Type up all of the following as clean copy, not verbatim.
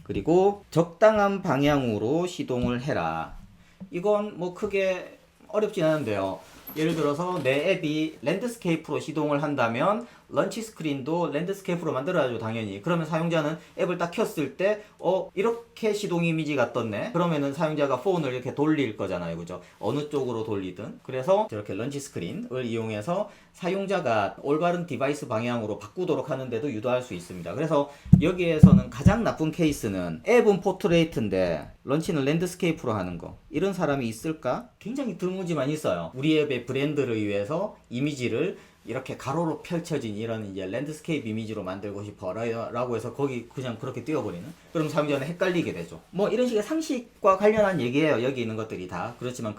그리고 적당한 방향으로 시동을 해라. 이건 뭐 크게 어렵진 않은데요. 예를 들어서 내 앱이 랜드스케이프로 시동을 한다면 런치 스크린도 랜드스케이프로 만들어야죠, 당연히. 그러면 사용자는 앱을 딱 켰을 때 이렇게 시동 이미지가 떴네. 그러면은 사용자가 폰을 이렇게 돌릴 거잖아요, 그죠? 어느 쪽으로 돌리든. 그래서 저렇게 런치 스크린을 이용해서 사용자가 올바른 디바이스 방향으로 바꾸도록 하는데도 유도할 수 있습니다. 그래서 여기에서는 가장 나쁜 케이스는 앱은 포트레이트인데 런치는 랜드스케이프로 하는 거. 이런 사람이 있을까? 굉장히 드물지만 있어요. 우리 앱의 브랜드를 위해서 이미지를 이렇게 가로로 펼쳐진 이런 이제 랜드스케이프 이미지로 만들고 싶어 라고 해서 거기 그냥 그렇게 띄워버리는, 그럼 사용자는 헷갈리게 되죠. 뭐 이런 식의 상식과 관련한 얘기예요, 여기 있는 것들이 다. 그렇지만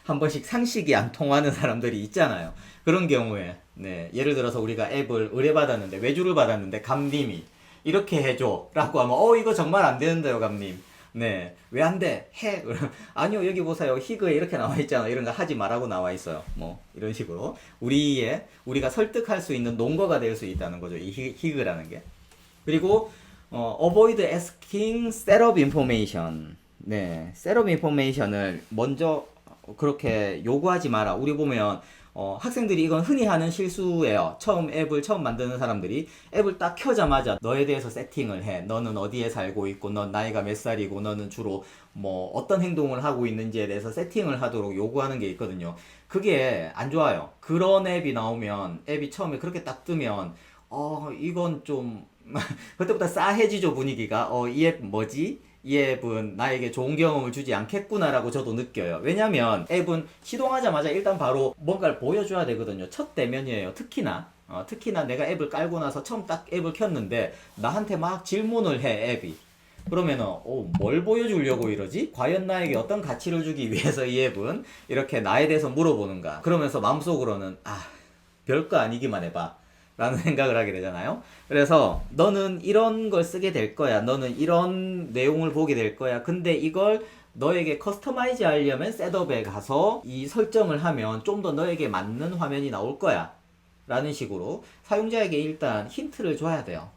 한 번씩 상식이 안 통하는 사람들이 있잖아요. 그런 경우에 네, 예를 들어서 우리가 앱을 의뢰받았는데, 외주를 받았는데 감님이 이렇게 해줘 라고 하면 이거 정말 안 되는데요, 감님. 네, 왜 안 돼? 해. 아니요, 여기 보세요, 희그에 이렇게 나와 있잖아. 이런 거 하지 말라고 나와 있어요. 뭐 이런 식으로 우리가 설득할 수 있는 논거가 될 수 있다는 거죠, 이 희그라는 게. 그리고 avoid asking setup information. 네, setup information을 먼저 그렇게 요구하지 마라. 우리 보면 학생들이 이건 흔히 하는 실수예요. 앱을 처음 만드는 사람들이 앱을 딱 켜자마자 너에 대해서 세팅을 해. 너는 어디에 살고 있고, 넌 나이가 몇 살이고, 너는 주로 뭐 어떤 행동을 하고 있는지에 대해서 세팅을 하도록 요구하는 게 있거든요. 그게 안 좋아요. 그런 앱이 나오면, 앱이 처음에 그렇게 딱 뜨면 이건 좀 그때부터 싸해지죠, 분위기가. 이 앱 뭐지? 이 앱은 나에게 좋은 경험을 주지 않겠구나라고 저도 느껴요. 왜냐면 앱은 시동하자마자 일단 바로 뭔가를 보여줘야 되거든요. 첫 대면이에요. 특히나 내가 앱을 깔고 나서 처음 딱 앱을 켰는데 나한테 막 질문을 해, 앱이. 그러면은 뭘 보여주려고 이러지? 과연 나에게 어떤 가치를 주기 위해서 이 앱은 이렇게 나에 대해서 물어보는가? 그러면서 마음속으로는 별거 아니기만 해봐 라는 생각을 하게 되잖아요. 그래서 너는 이런 걸 쓰게 될 거야, 너는 이런 내용을 보게 될 거야. 근데 이걸 너에게 커스터마이즈 하려면 셋업에 가서 이 설정을 하면 좀 더 너에게 맞는 화면이 나올 거야 라는 식으로 사용자에게 일단 힌트를 줘야 돼요.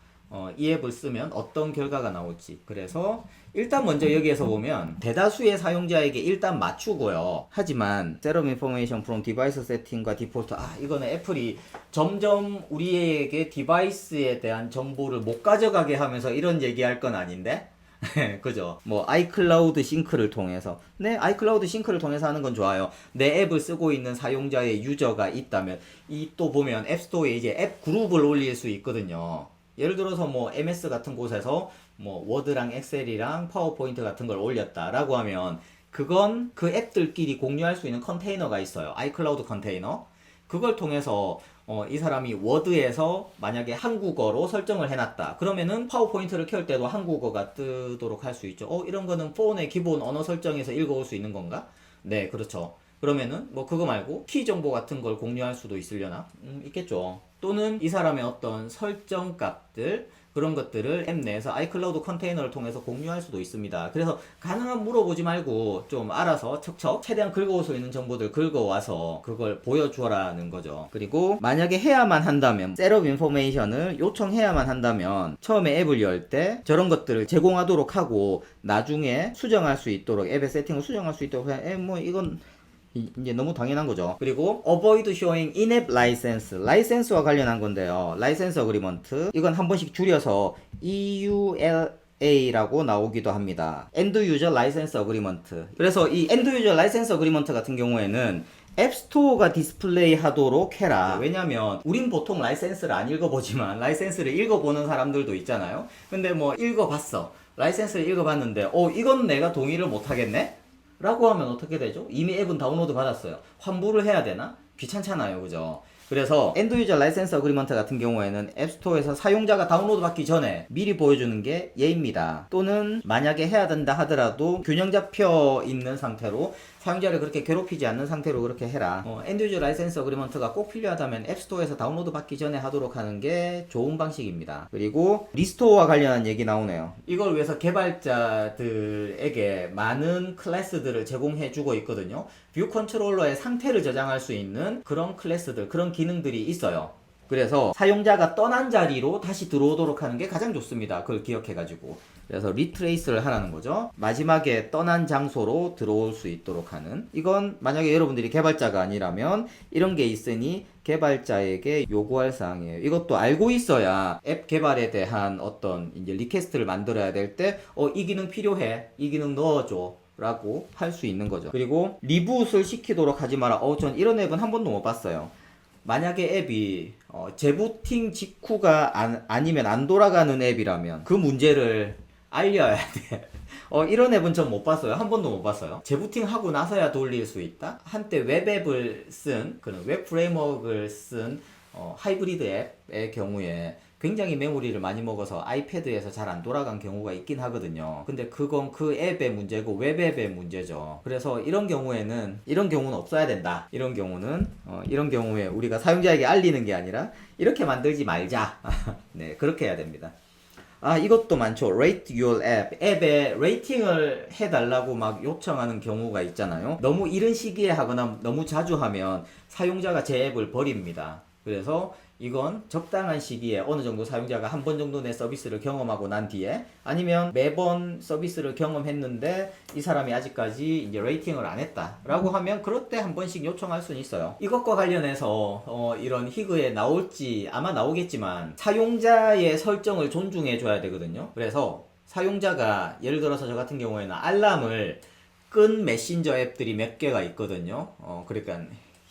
이 앱을 쓰면 어떤 결과가 나올지. 그래서 일단 먼저 여기에서 보면 대다수의 사용자에게 일단 맞추고요. 하지만 Setup Information from Device Setting과 디폴트, 이거는 애플이 점점 우리에게 디바이스에 대한 정보를 못 가져가게 하면서 이런 얘기할 건 아닌데? 그죠? 뭐 아이클라우드 싱크를 통해서, 네, 아이클라우드 싱크를 통해서 하는 건 좋아요. 내 앱을 쓰고 있는 사용자의 유저가 있다면 이 또 보면 앱스토어에 이제 앱 그룹을 올릴 수 있거든요. 예를 들어서 뭐 MS 같은 곳에서 뭐 워드랑 엑셀이랑 파워포인트 같은 걸 올렸다라고 하면 그건 그 앱들끼리 공유할 수 있는 컨테이너가 있어요. 아이클라우드 컨테이너. 그걸 통해서 이 사람이 워드에서 만약에 한국어로 설정을 해놨다. 그러면은 파워포인트를 켤 때도 한국어가 뜨도록 할 수 있죠. 이런 거는 폰의 기본 언어 설정에서 읽어올 수 있는 건가? 네, 그렇죠. 그러면은 뭐 그거 말고 키 정보 같은 걸 공유할 수도 있으려나? 있겠죠. 또는 이 사람의 어떤 설정 값들, 그런 것들을 앱 내에서 아이클라우드 컨테이너를 통해서 공유할 수도 있습니다. 그래서 가능한 물어보지 말고 좀 알아서 척척 최대한 긁어올 수 있는 정보들 긁어와서 그걸 보여주라는 거죠. 그리고 만약에 해야만 한다면, 셋업 인포메이션을 요청해야만 한다면 처음에 앱을 열 때 저런 것들을 제공하도록 하고 나중에 수정할 수 있도록, 앱의 세팅을 수정할 수 있도록 뭐 이건 이제 너무 당연한 거죠. 그리고 avoid showing in-app license, 라이센스와 관련한 건데요. 라이센스 어그리먼트, 이건 한 번씩 줄여서 EULA라고 나오기도 합니다. End User License Agreement. 그래서 이 End User License Agreement 같은 경우에는 앱스토어가 디스플레이 하도록 해라. 왜냐면 우린 보통 라이센스를 안 읽어보지만 라이센스를 읽어보는 사람들도 있잖아요. 근데 뭐 읽어봤어, 라이센스를 읽어봤는데 이건 내가 동의를 못하겠네? 라고 하면 어떻게 되죠? 이미 앱은 다운로드 받았어요. 환불을 해야 되나? 귀찮잖아요, 그죠? 그래서 엔드 유저 라이센스 어그리먼트 같은 경우에는 앱스토어에서 사용자가 다운로드 받기 전에 미리 보여주는 게 예입니다. 또는 만약에 해야 된다 하더라도 균형 잡혀 있는 상태로, 사용자를 그렇게 괴롭히지 않는 상태로 그렇게 해라. 엔드 유저 라이센스 어그리먼트가 꼭 필요하다면 앱스토어에서 다운로드 받기 전에 하도록 하는 게 좋은 방식입니다. 그리고 리스토어와 관련한 얘기 나오네요. 이걸 위해서 개발자들에게 많은 클래스들을 제공해 주고 있거든요. 뷰 컨트롤러의 상태를 저장할 수 있는 그런 클래스들, 그런 기능들이 있어요. 그래서 사용자가 떠난 자리로 다시 들어오도록 하는 게 가장 좋습니다. 그걸 기억해가지고. 그래서 리트레이스를 하라는 거죠. 마지막에 떠난 장소로 들어올 수 있도록 하는. 이건 만약에 여러분들이 개발자가 아니라면 이런 게 있으니 개발자에게 요구할 사항이에요. 이것도 알고 있어야 앱 개발에 대한 어떤 이제 리퀘스트를 만들어야 될 때, 이 기능 필요해. 이 기능 넣어줘. 라고 할 수 있는 거죠. 그리고 리부트를 시키도록 하지 마라. 전 이런 앱은 한 번도 못 봤어요. 만약에 앱이 재부팅 직후가 아니면 안 돌아가는 앱이라면 그 문제를 알려야 돼. 이런 앱은 전 못 봤어요. 한 번도 못 봤어요. 재부팅 하고 나서야 돌릴 수 있다? 한때 웹앱을 쓴, 그런 웹 프레임워크를 쓴 하이브리드 앱의 경우에 굉장히 메모리를 많이 먹어서 아이패드에서 잘 안 돌아간 경우가 있긴 하거든요. 근데 그건 그 앱의 문제고 웹앱의 문제죠. 그래서 이런 경우는 없어야 된다. 이런 경우에 우리가 사용자에게 알리는 게 아니라 이렇게 만들지 말자. 네, 그렇게 해야 됩니다. 이것도 많죠. rate your app. 앱에 레이팅을 해달라고 막 요청하는 경우가 있잖아요. 너무 이른 시기에 하거나 너무 자주 하면 사용자가 제 앱을 버립니다. 그래서 이건 적당한 시기에 어느 정도 사용자가 한 번 정도 내 서비스를 경험하고 난 뒤에, 아니면 매번 서비스를 경험했는데 이 사람이 아직까지 이제 레이팅을 안 했다 라고 하면 그럴 때 한 번씩 요청할 수는 있어요. 이것과 관련해서 이런 히그에 나올지 아마 나오겠지만 사용자의 설정을 존중해 줘야 되거든요. 그래서 사용자가 예를 들어서 저 같은 경우에는 알람을 끈 메신저 앱들이 몇 개가 있거든요. 그러니까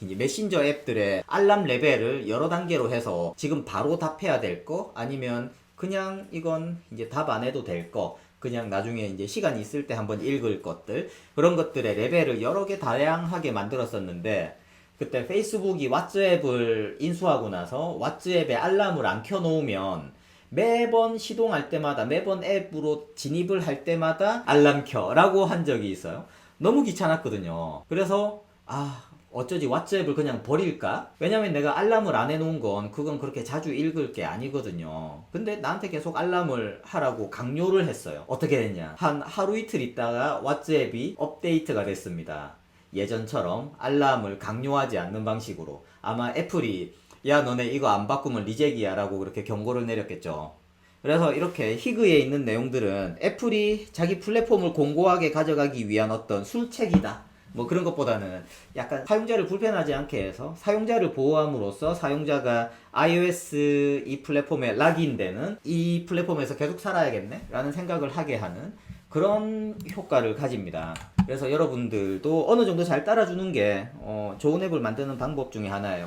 이제 메신저 앱들의 알람 레벨을 여러 단계로 해서 지금 바로 답해야 될 거, 아니면 그냥 이건 이제 답 안 해도 될 거, 그냥 나중에 이제 시간이 있을 때 한번 읽을 것들, 그런 것들의 레벨을 여러 개 다양하게 만들었었는데, 그때 페이스북이 왓츠앱을 인수하고 나서 왓츠앱에 알람을 안 켜놓으면 매번 시동할 때마다, 매번 앱으로 진입을 할 때마다 알람 켜라고 한 적이 있어요. 너무 귀찮았거든요. 그래서 어쩌지 왓츠앱을 그냥 버릴까? 왜냐면 내가 알람을 안 해놓은 건 그건 그렇게 자주 읽을 게 아니거든요. 근데 나한테 계속 알람을 하라고 강요를 했어요. 어떻게 됐냐? 한 하루 이틀 있다가 왓츠앱이 업데이트가 됐습니다. 예전처럼 알람을 강요하지 않는 방식으로. 아마 애플이 야 너네 이거 안 바꾸면 리젝이야 라고 그렇게 경고를 내렸겠죠. 그래서 이렇게 히그에 있는 내용들은 애플이 자기 플랫폼을 공고하게 가져가기 위한 어떤 술책이다, 뭐 그런 것보다는 약간 사용자를 불편하지 않게 해서 사용자를 보호함으로써 사용자가 iOS 이 플랫폼에 락인되는, 이 플랫폼에서 계속 살아야겠네 라는 생각을 하게 하는 그런 효과를 가집니다. 그래서 여러분들도 어느 정도 잘 따라주는 게 좋은 앱을 만드는 방법 중에 하나예요.